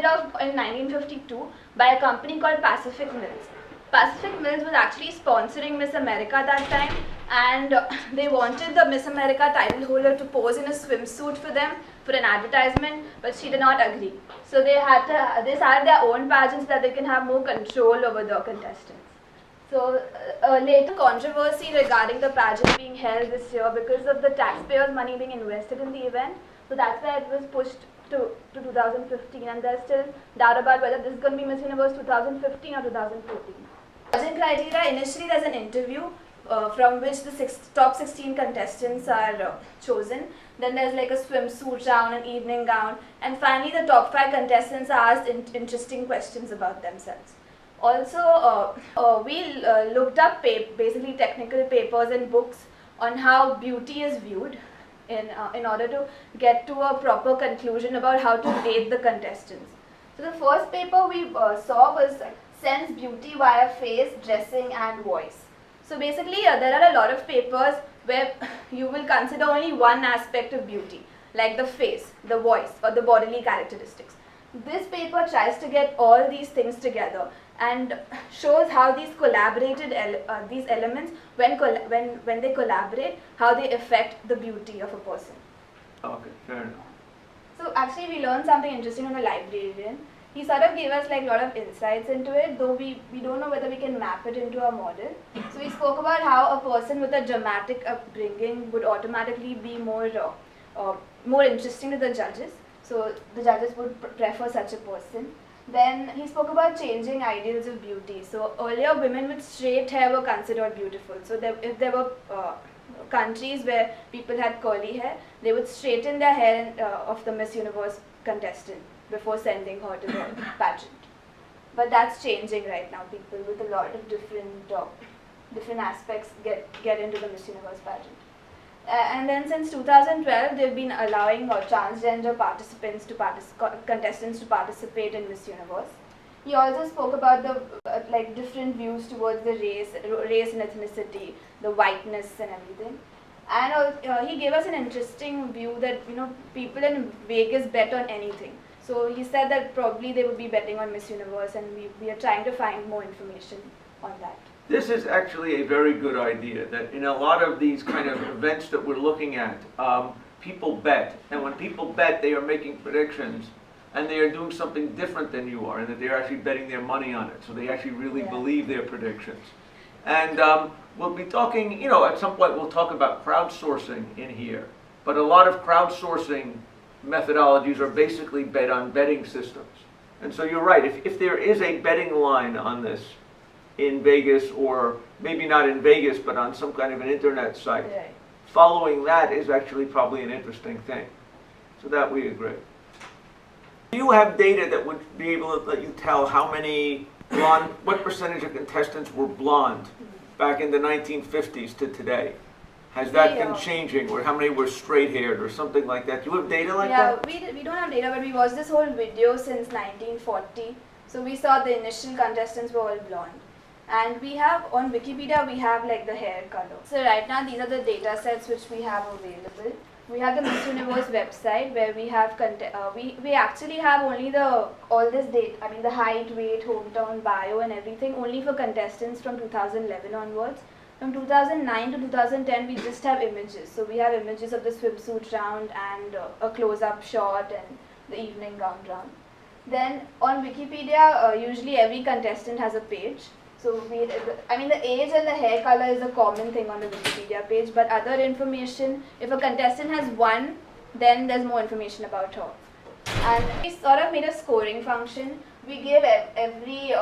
started off in 1952 by a company called Pacific Mills. Pacific Mills was actually sponsoring Miss America that time, and they wanted the Miss America title holder to pose in a swimsuit for them for an advertisement, but she did not agree. So they started their own pageant so that they can have more control over the contestants. So later controversy regarding the pageant being held this year because of the taxpayers' money being invested in the event. So that's why it was pushed to 2015, and there's still doubt about whether this is going to be Miss Universe 2015 or 2014. Pageant criteria, initially there's an interview from which the top 16 contestants are chosen. Then there's like a swimsuit round, an evening gown, and finally the top 5 contestants are asked interesting questions about themselves. Also, we looked up basically technical papers and books on how beauty is viewed in order to get to a proper conclusion about how to rate the contestants. So the first paper we saw was Sense Beauty via Face, Dressing and Voice. So basically there are a lot of papers where you will consider only one aspect of beauty, like the face, the voice or the bodily characteristics. This paper tries to get all these things together and shows how these collaborated these elements, when they collaborate, how they affect the beauty of a person. Okay, fair enough. So actually we learned something interesting from the librarian. He sort of gave us like a lot of insights into it, though we don't know whether we can map it into a model. So he spoke about how a person with a dramatic upbringing would automatically be more interesting to the judges. So the judges would prefer such a person. Then he spoke about changing ideals of beauty. So earlier women with straight hair were considered beautiful. So if there were countries where people had curly hair, they would straighten their hair of the Miss Universe contestant before sending her to the pageant. But that's changing right now. People with a lot of different aspects get into the Miss Universe pageant. And then since 2012, they've been allowing transgender contestants to participate in Miss Universe. He also spoke about the different views towards the race and ethnicity, the whiteness and everything. And he gave us an interesting view that people in Vegas bet on anything. So he said that probably they would be betting on Miss Universe, and we are trying to find more information on that. This is actually a very good idea, that in a lot of these kind of events that we're looking at, people bet. And when people bet, they are making predictions, and they are doing something different than you are, and that they're actually betting their money on it. So they actually really believe their predictions. And we'll be talking, at some point we'll talk about crowdsourcing in here. But a lot of crowdsourcing methodologies are basically on betting systems. And so you're right, if there is a betting line on this in Vegas, or maybe not in Vegas, but on some kind of an internet site, following that is actually probably an interesting thing. So that we agree. Do you have data that would be able to let you tell how many what percentage of contestants were blonde back in the 1950s to today? Has that been changing, or how many were straight-haired, or something like that? Do you have data like that? Yeah, we don't have data, but we watched this whole video since 1940. So we saw the initial contestants were all blonde. And we have, on Wikipedia, we have like the hair color. So right now, these are the data sets which we have available. We have the Miss Universe website where we have, we actually have only all this data, I mean the height, weight, hometown, bio and everything, only for contestants from 2011 onwards. From 2009 to 2010, we just have images. So we have images of the swimsuit round and a close-up shot and the evening gown round. Then on Wikipedia, usually every contestant has a page. So I mean the age and the hair color is a common thing on the Wikipedia page, but other information, if a contestant has one, then there's more information about her. And we sort of made a scoring function. We gave every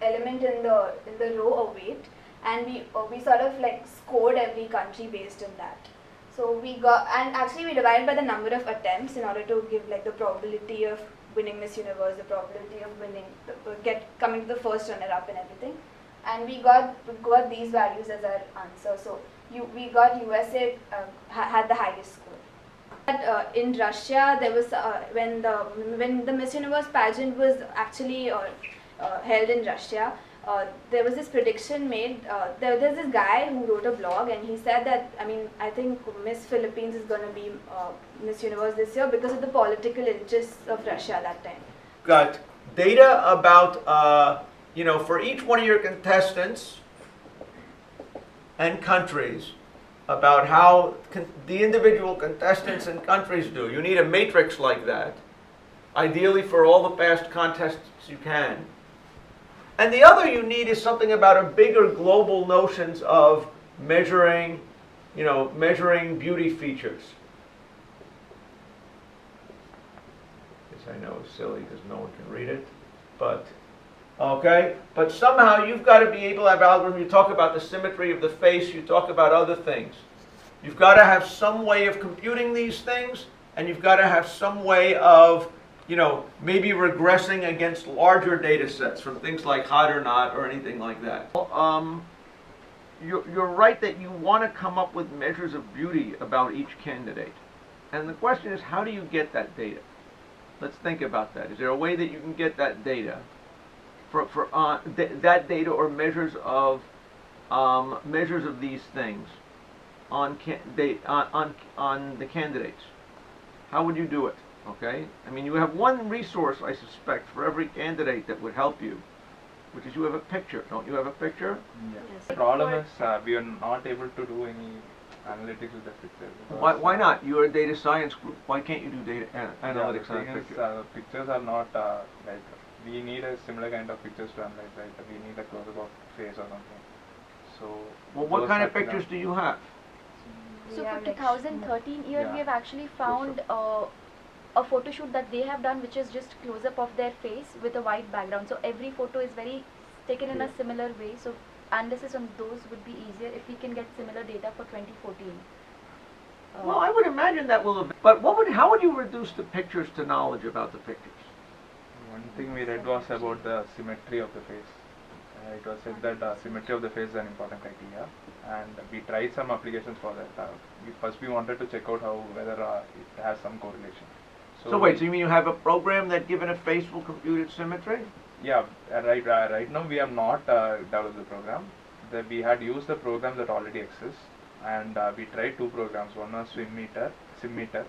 element in the row a weight, and we sort of like scored every country based on that. So we got, and actually we divided by the number of attempts in order to give like the probability of winning Miss Universe, the probability of winning, coming to the first runner-up and everything. And we got these values as our answer. So we got USA had the highest score. But in Russia, there was when the Miss Universe pageant was actually held in Russia, there was this prediction made. There's this guy who wrote a blog, and he said that, I think Miss Philippines is going to be Miss Universe this year because of the political interests of Russia at that time. Got data about, for each one of your contestants and countries, about how the individual contestants and countries do. You need a matrix like that, ideally for all the past contests you can. And the other you need is something about a bigger global notions of measuring, measuring beauty features. This I know is silly because no one can read it, but okay. But somehow you've got to be able to have algorithm. You talk about the symmetry of the face. You talk about other things. You've got to have some way of computing these things, and you've got to have some way of maybe regressing against larger data sets from things like hot or not or anything like that. You're right that you want to come up with measures of beauty about each candidate. And the question is, how do you get that data? Let's think about that. Is there a way that you can get that data, that data or measures of these things on the candidates? How would you do it? Okay? You have one resource, I suspect, for every candidate that would help you, which is you have a picture. Don't you have a picture? Yes. The problem is we are not able to do any analytics with the pictures. Why not? You are a data science group. Why can't you do data analytics on pictures? Pictures are not we need a similar kind of pictures to analyze, right? We need a close-up of face or something. So, well, what kind of pictures do you have? So for 2013 year, we have actually found a photo shoot that they have done, which is just close-up of their face with a white background. So every photo is very taken in a similar way. So analysis on those would be easier if we can get similar data for 2014. Well, I would imagine that will. But how would you reduce the pictures to knowledge about the pictures? One thing we read was about the symmetry of the face. It was said that symmetry of the face is an important criteria, and we tried some applications for that. We wanted to check out whether it has some correlation. So wait, so you mean you have a program that, given a face, will compute its symmetry? Yeah, right now we have not developed the program. We had used the program that already exists, and we tried two programs. One was SymMeter, SYMMETER,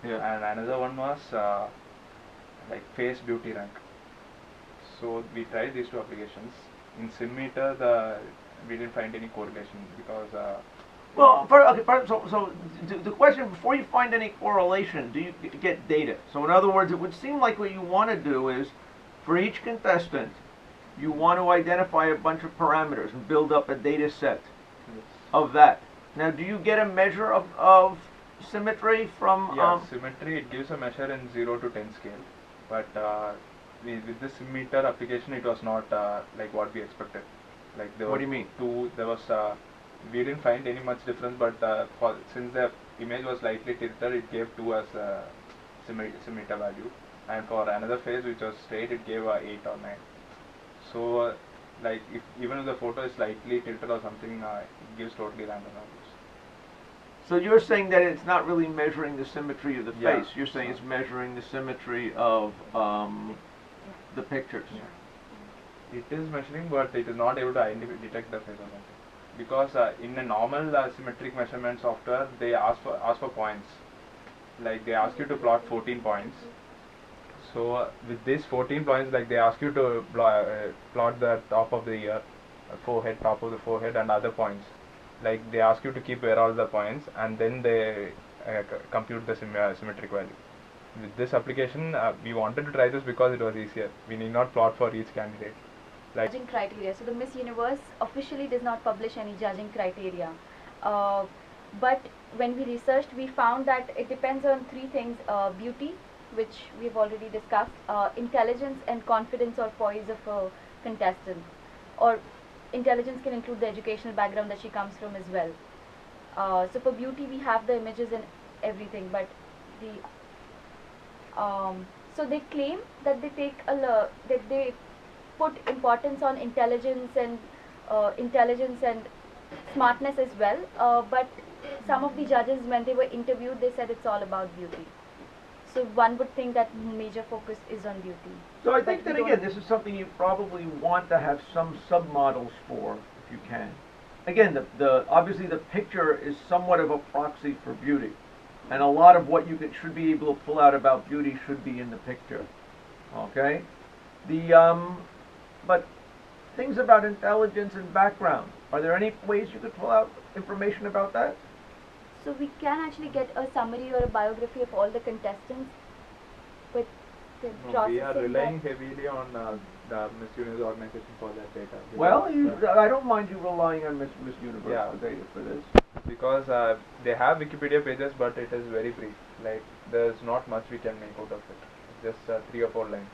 and another one was Face Beauty Rank. So we tried these two applications. In SymMeter, we didn't find any correlation because. So the question, before you find any correlation, do you get data? So in other words, it would seem like what you want to do is, for each contestant, you want to identify a bunch of parameters and build up a data set of that. Now, do you get a measure of symmetry from? Yeah, symmetry, it gives a measure in 0 to 10 scale, but with this SymMeter application, it was not like what we expected. What do you mean? We didn't find any much difference, but since the image was slightly tilted, it gave 2 as a SymMeter value, and for another face which was straight, it gave 8 or 9. So even if the photo is slightly tilted or something, it gives totally random values. So you're saying that it's not really measuring the symmetry of the face. You're saying it's measuring the symmetry of the pictures. Yeah. It is measuring, but it is not able to detect the face or something. Because in a normal symmetric measurement software, they ask for points. They ask you to plot 14 points. So with these 14 points, they ask you to plot the top of the ear, forehead, top of the forehead, and other points. They ask you to keep where all the points, and then they compute the symmetric value. With this application, we wanted to try this because it was easier. We need not plot for each candidate. Judging criteria. So the Miss Universe officially does not publish any judging criteria. But when we researched, we found that it depends on 3 things: beauty, which we've already discussed, intelligence and confidence or poise of a contestant. Or intelligence can include the educational background that she comes from as well. So for beauty, we have the images and everything, but so they claim that they take that they put importance on intelligence and smartness as well, but some of the judges, when they were interviewed, they said it's all about beauty. So one would think that major focus is on beauty. So I But think we that don't- again, this is something you probably want to have some submodels for, if you can. Again, obviously the picture is somewhat of a proxy for beauty, and a lot of what you should be able to pull out about beauty should be in the picture. Okay, but things about intelligence and background. Are there any ways you could pull out information about that? So we can actually get a summary or a biography of all the contestants with the No, processing we are relying that. heavily on the Miss Universe organization for that data. Well, Because, I don't mind you relying on Miss Universe Yeah. for data for this. because they have Wikipedia pages, but it is very brief. Like there's not much we can make out of it. Just 3 or 4 lines.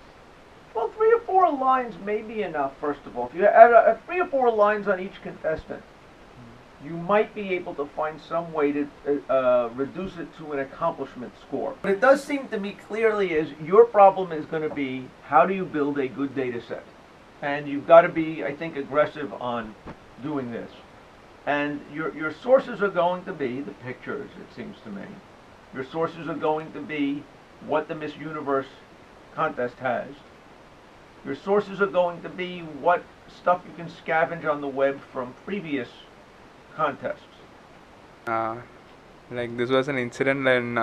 Well, 3 or 4 lines may be enough, first of all. If you add 3 or 4 lines on each contestant, you might be able to find some way to reduce it to an accomplishment score. What it does seem to me clearly is your problem is going to be, how do you build a good data set? And you've got to be, I think, aggressive on doing this. And your sources are going to be the pictures, it seems to me. Your sources are going to be what the Miss Universe contest has. Your sources are going to be what stuff you can scavenge on the web from previous contests. Like this was an incident when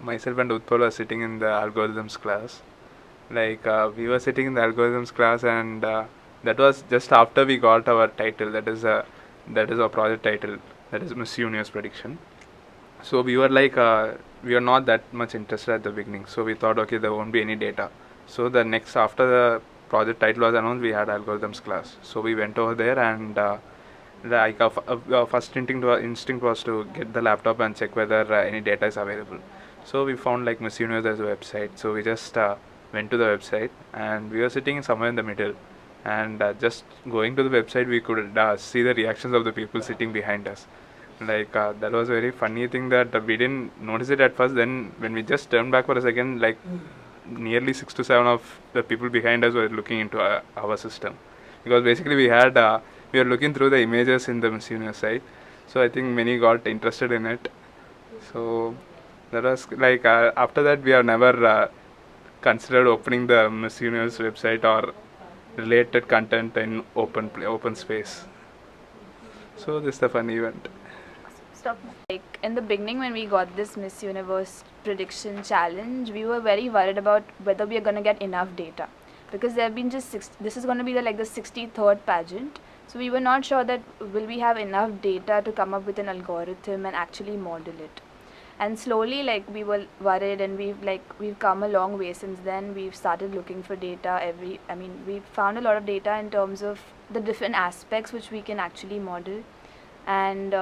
myself and Utpal were sitting in the algorithms class. Like we were sitting in the algorithms class, and that was just after we got our title. That is our project title. That is Miss Universe Prediction. So we were like we were not that much interested at the beginning. So we thought, okay, there won't be any data. So the next, after the project title was announced, we had algorithms class. So we went over there, and like our first instinct was to get the laptop and check whether any data is available. So we found like Miss Universe as a website. So we just went to the website, and we were sitting somewhere in the middle. And just going to the website, we could see the reactions of the people sitting behind us. Like that was a very funny thing that we didn't notice it at first. Then when we just turned back for a second, like nearly 6 to 7 of the people behind us were looking into our system, because basically we were looking through the images in the Miss Universe site. So I think many got interested in it. So that was like after that we have never considered opening the Miss Universe website or related content in open space. So this is the fun event. Stop. Like in the beginning, when we got this Miss Universe prediction challenge, we were very worried about whether we are going to get enough data, because there have been just this is going to be the 63rd pageant. So we were not sure that will we have enough data to come up with an algorithm and actually model it. And slowly, like, we were worried, and we've come a long way since then. We've started looking for data we found a lot of data in terms of the different aspects which we can actually model, and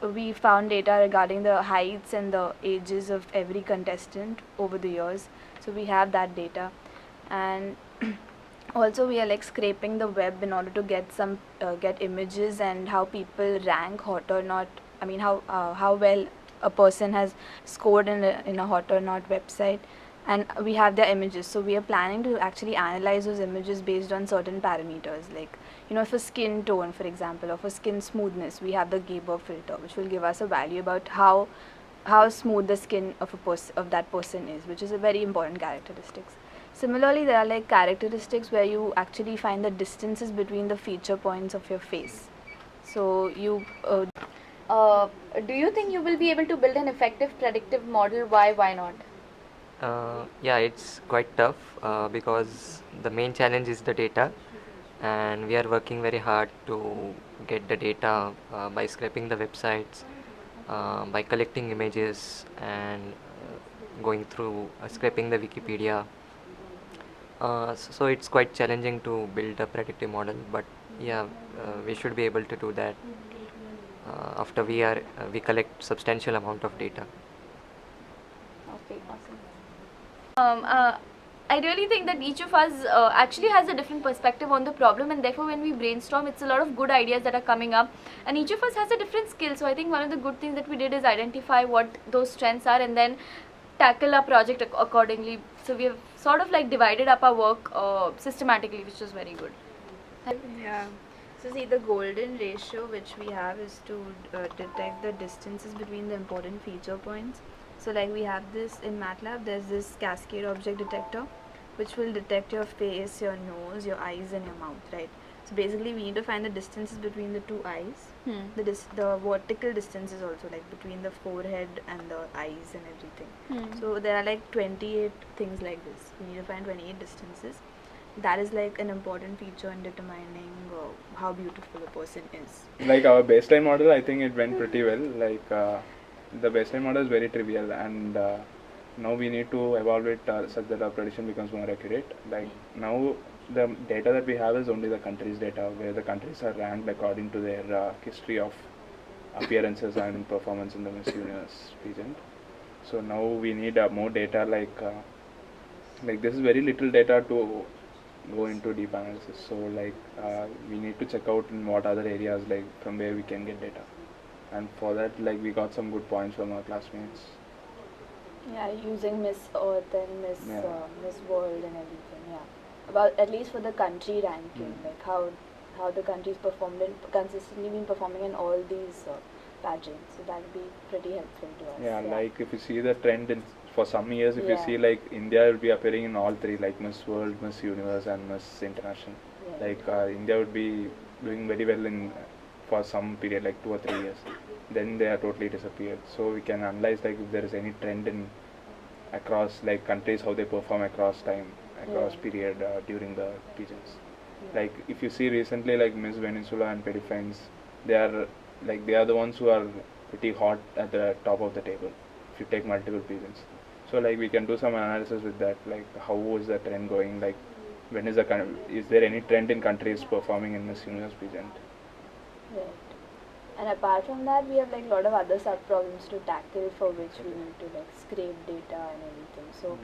we found data regarding the heights and the ages of every contestant over the years. So we have that data, and also we are like scraping the web in order to get some get images and how people rank hot or not. How well a person has scored in a hot or not website, and we have their images. So we are planning to actually analyze those images based on certain parameters, like, for skin tone, for example, or for skin smoothness, we have the Gabor filter, which will give us a value about how smooth the skin of that person is, which is a very important characteristics. Similarly, there are like characteristics where you actually find the distances between the feature points of your face. So you Do you think you will be able to build an effective predictive model? Why not? Yeah, it's quite tough because the main challenge is the data, and we are working very hard to get the data by scraping the websites, by collecting images, and going through scraping the Wikipedia. So it's quite challenging to build a predictive model, but yeah, we should be able to do that after we collect substantial amount of data. Okay, awesome. I really think that each of us actually has a different perspective on the problem, and therefore when we brainstorm, it's a lot of good ideas that are coming up, and each of us has a different skill. So I think one of the good things that we did is identify what those strengths are and then tackle our project accordingly. So we have sort of like divided up our work systematically, which is very good. Yeah. So see, the golden ratio which we have is to detect the distances between the important feature points. So like we have this in MATLAB, there's this cascade object detector which will detect your face, your nose, your eyes and your mouth, right? So basically we need to find the distances between the two eyes. The vertical distances also, like between the forehead and the eyes and everything. So there are like 28 things like this. We need to find 28 distances. That is like an important feature in determining how beautiful a person is. Like our baseline model, I think it went pretty well. Like the baseline model is very trivial, and now we need to evolve it such that our prediction becomes more accurate. Like now the data that we have is only the countries data, where the countries are ranked according to their history of appearances and performance in the Miss Universe pageant. So now we need more data, like this is very little data to go into deep analysis. So like we need to check out in what other areas, like from where we can get data. And for that, like we got some good points from our classmates. Yeah, using Miss Earth and Miss Yeah. Miss World and everything. Yeah, about at least for the country ranking, like how the country's performed and consistently been performing in all these pageants. So that would be pretty helpful to us. Yeah, like if you see the trend in for some years, if you Yeah. see like India will be appearing in all three, like Miss World, Miss Universe, and Miss International. Yeah. Like India would be doing very well in for some period, like 2 or 3 years. Then they are totally disappeared. So we can analyze like if there is any trend in across like countries, how they perform across time, across Yeah. period during the pageants. Like if you see recently, like Miss Venezuela and Philippines, they are the ones who are pretty hot at the top of the table. If you take multiple pageants, so like we can do some analysis with that. Like how is the trend going? Like when is is there any trend in countries performing in Miss Universe pageant? Right. And apart from that, we have like a lot of other sub problems to tackle, for which we need to like scrape data and everything. So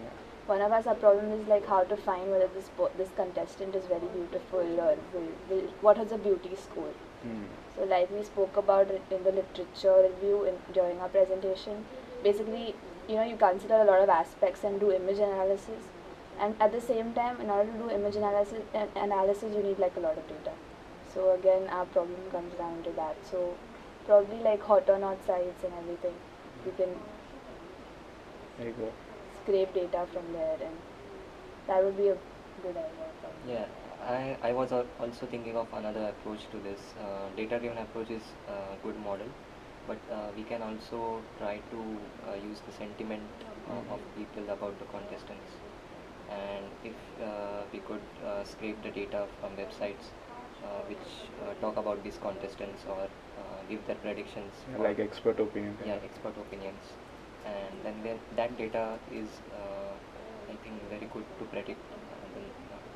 one of our sub problems is like how to find whether this contestant is very beautiful or what is a beauty score. So like we spoke about it in the literature review during our presentation. Basically, you consider a lot of aspects and do image analysis. And at the same time, in order to do image analysis, you need like a lot of data. So again, our problem comes down to that. So probably like hot or not sites and everything, you can There you go. scrape data from there, and that would be a good idea. Probably. Yeah, I was also thinking of another approach to this. Data-driven approach is a good model, but we can also try to use the sentiment of people about the contestants. And if we could scrape the data from websites which talk about these contestants or give their predictions. Yeah, or- like expert opinion. yeah, expert opinions, and then that data is I think very good to predict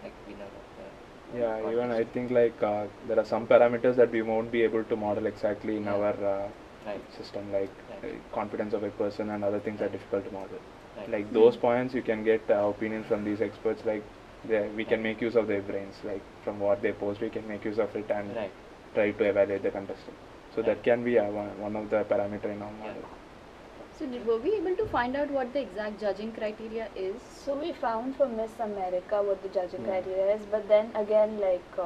like winner of the Yeah, even I contest. think like there are some parameters that we won't be able to model exactly in Yeah. our Right. system, like Right. confidence of a person and other things are difficult to model. Right. Like those points you can get opinions from these experts, like we can make use of their brains, like from what they post we can make use of it and Right. try to evaluate the contestant. So that Right. can be one of the parameter in our Yeah. model. So were we able to find out what the exact judging criteria is? So we found for Miss America what the judging Yeah. criteria is, but then again, like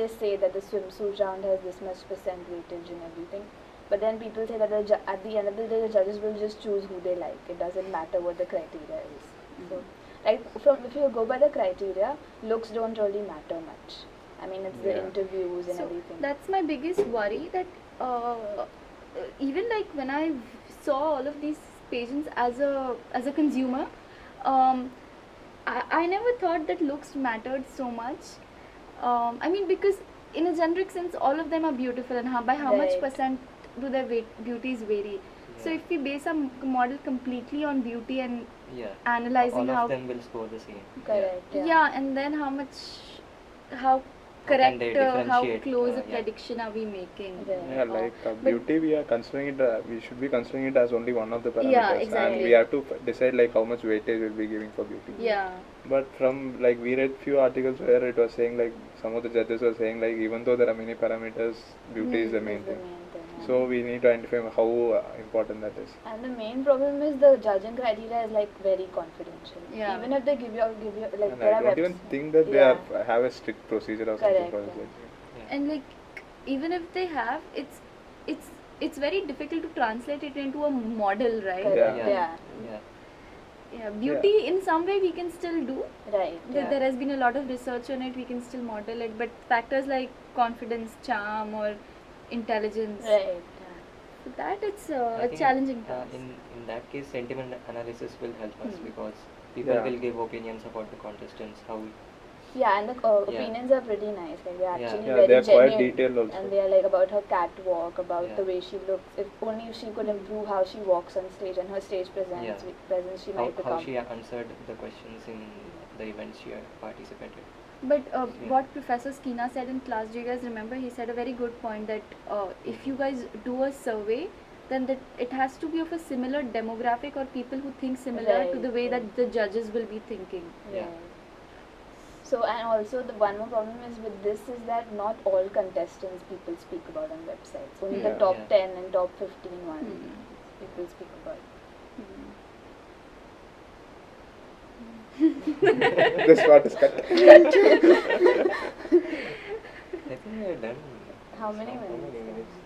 they say that the swimsuit round has this much percent weightage and everything. But then people say that at the end of the day, the judges will just choose who they like. It doesn't matter what the criteria is. So, like if you go by the criteria, looks don't really matter much. I mean, it's the Yeah. interviews and So everything. that's my biggest worry, that even like when I saw all of these pageants as a consumer, I never thought that looks mattered so much. I mean, because in a generic sense, all of them are beautiful, and by how much Right. percent do their beauties vary? So Yeah. if we base our model completely on beauty and Yeah. analyzing all how of them will score the same. Correct. yeah, and then how can correct, they how differentiate, close a yeah. prediction are we making? Right. Yeah, Uh, like but- beauty, we are considering it. We should be considering it as only one of the parameters, Yeah, and exactly. we have to decide like how much weightage we'll be giving for beauty. Yeah. But from like we read few articles where it was saying like some of the judges were saying like even though there are many parameters, beauty is the main Is the thing. main thing, yeah. So we need to identify how important that is. And the main problem is the judging criteria is like very confidential. Yeah. Even if they give you like And there I are don't even webs- think that they Yeah. have a strict procedure or something Correct, for yeah. this. Yeah. And like even if they have, it's it's very difficult to translate it into a model, right? Correct. Yeah. Yeah. Yeah. Yeah, beauty in some way we can still do. Right. There has been a lot of research on it. We can still model it, but factors like confidence, charm, or intelligence, Right. for that it's I a think, challenging task. in that case, sentiment analysis will help us because people Yeah. will give opinions about the contestants, how Yeah, and the Yeah. opinions are pretty nice. Like they're Yeah. actually Yeah, very they're quite genuine. detailed also. And they are like about her catwalk, about Yeah. the way she looks. If only if she could improve how she walks on stage and her stage presence, Yeah. she how, might how become. she answered the questions in the events she participated. But Yeah. what Professor Skina said in class, do you guys remember? He said a very good point that if you guys do a survey, then that it has to be of a similar demographic or people who think similar to Right, the way right. that the judges will be thinking. Yeah. Right. So, and also the one more problem is with this is that not all contestants people speak about on websites. Only the Yeah. top Yeah. 10 and top 15 ones people speak about. This part is cut. I think we are done. How many How many minutes? minutes?